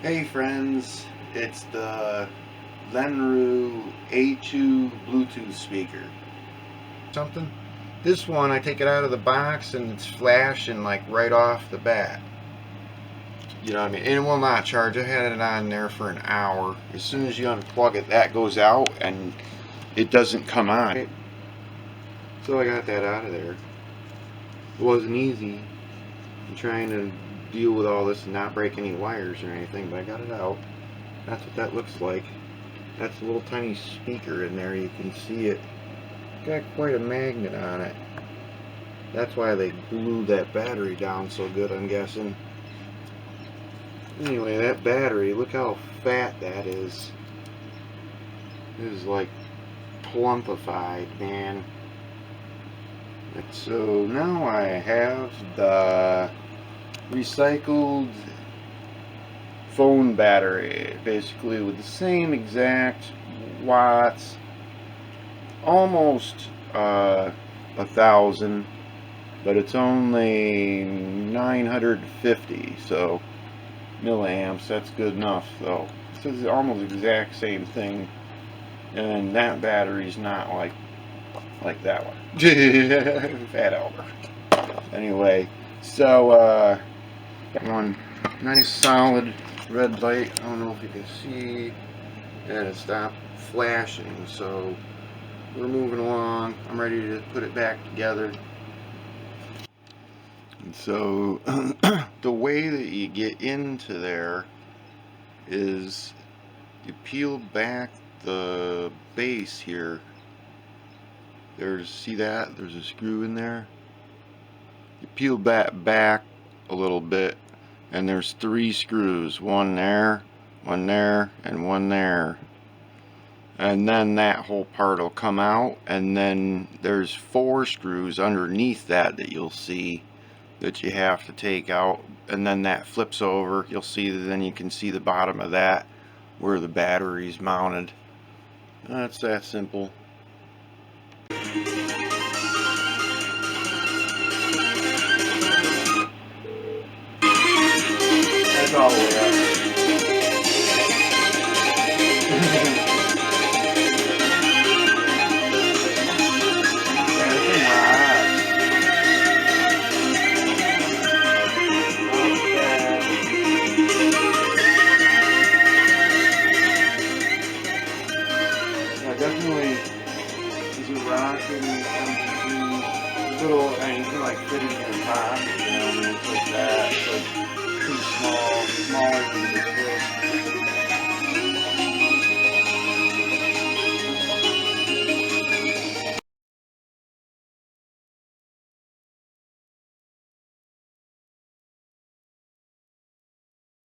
Hey friends, it's the Lenrue A2 Bluetooth speaker. Something. This one, I take it out of the box and it's flashing like right off the bat. You know what I mean? And it will not charge. I had it on there for an hour. As soon as you unplug it, that goes out and it doesn't come on. So I got that out of there. It wasn't easy. I'm trying to deal with all this and not break any wires or anything, but I got it out. That's what that looks like. That's a little tiny speaker in there. You can see it. Got quite a magnet on it. That's why they glued that battery down so good, I'm guessing. Anyway, that battery, look how fat that is. It is like plumpified, man. And so now I have the recycled phone battery, basically with the same exact watts, almost 1,000, but it's only 950 so milliamps. That's good enough though. So it's almost the exact same thing, and that battery's not like that one. Fat Albert. Anyway, so one nice solid red light. I don't know if you can see, and it stopped flashing, so we're moving along. I'm ready to put it back together. And so the way that you get into there is you peel back the base here. See that? There's a screw in there. You peel that back a little bit, and there's 3 screws. One there, and one there. And then that whole part will come out, and then there's 4 screws underneath that you'll see that you have to take out, and then that flips over. You'll see that, then you can see the bottom of that where the battery's mounted. That's that simple. That's all the way up.